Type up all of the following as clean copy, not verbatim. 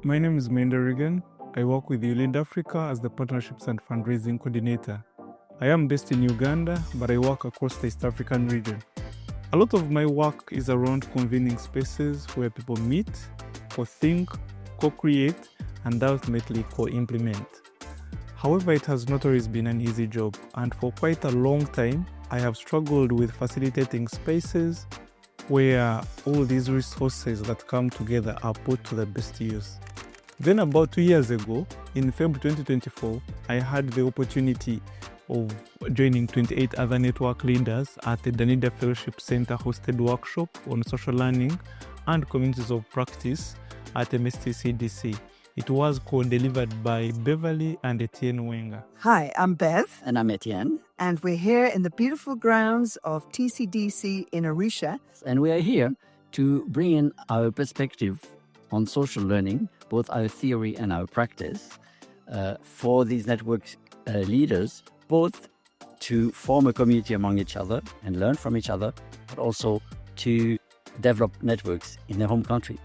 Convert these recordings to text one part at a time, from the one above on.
My name is Reagan. I work with Muyinda Africa as the Partnerships and Fundraising Coordinator. I am based in Uganda, but I work across the East African region. A lot of my work is around convening spaces where people meet, co-think, co-create, and ultimately co-implement. However, it has not always been an easy job, and for quite a long time, I have struggled with facilitating spaces where all these resources that come together are put to the best use. Then about 2 years ago, in February 2024, I had the opportunity of joining 28 other network leaders at the Danida Fellowship Center hosted workshop on social learning and communities of practice at MSTCDC. It was co-delivered by Beverly and Etienne Muyinda. Hi, I'm Beth. And I'm Etienne. And we're here in the beautiful grounds of TCDC in Arusha. And we are here to bring in our perspective on social learning, both our theory and our practice, for these network leaders, both to form a community among each other and learn from each other, but also to develop networks in their home country.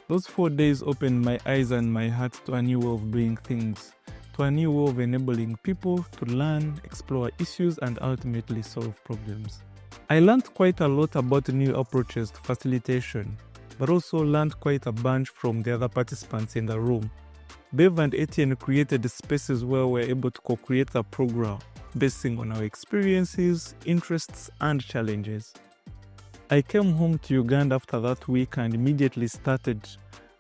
Those 4 days opened my eyes and my heart to a new way of doing things, to a new way of enabling people to learn, explore issues, and ultimately solve problems. I learned quite a lot about new approaches to facilitation, but also learned quite a bunch from the other participants in the room. Bev and Etienne created spaces where we're able to co-create the program, basing on our experiences, interests, and challenges. I came home to Uganda after that week and immediately started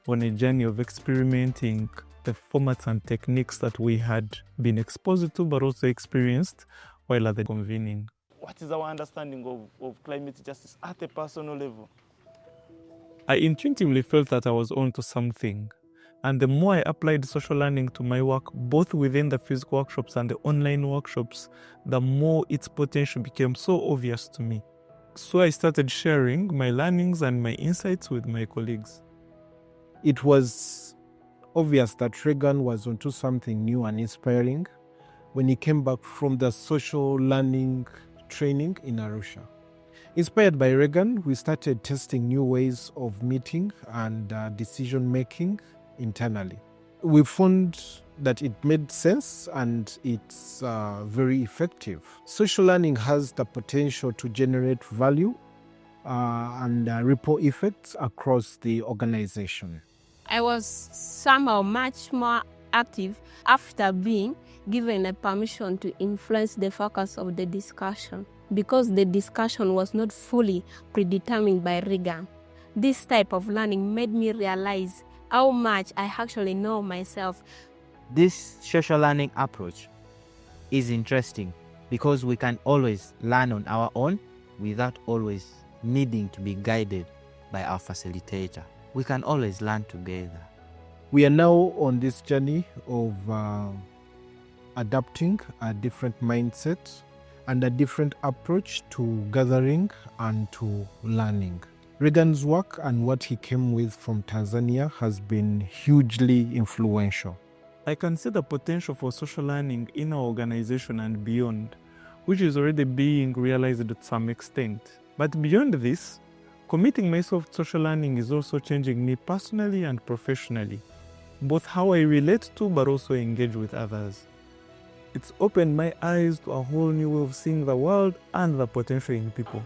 on a journey of experimenting the formats and techniques that we had been exposed to but also experienced while at the convening. What is our understanding of climate justice at a personal level? I intuitively felt that I was onto something. And the more I applied social learning to my work, both within the physical workshops and the online workshops, the more its potential became so obvious to me. So I started sharing my learnings and my insights with my colleagues. It was obvious that Reagan was onto something new and inspiring when he came back from the social learning training in Arusha. Inspired by Reagan, we started testing new ways of meeting and decision-making internally. We found that it made sense and it's very effective. Social learning has the potential to generate value and ripple effects across the organization. I was somehow much more active after being given a permission to influence the focus of the discussion because the discussion was not fully predetermined by Reagan. This type of learning made me realize how much I actually know myself. This social learning approach is interesting because we can always learn on our own without always needing to be guided by our facilitator. We can always learn together. We are now on this journey of adapting a different mindset and a different approach to gathering and to learning. Reagan's work and what he came with from Tanzania has been hugely influential. I can see the potential for social learning in our organization and beyond, which is already being realized to some extent. But beyond this, committing myself to social learning is also changing me personally and professionally, both how I relate to but also engage with others. It's opened my eyes to a whole new way of seeing the world and the potential in people.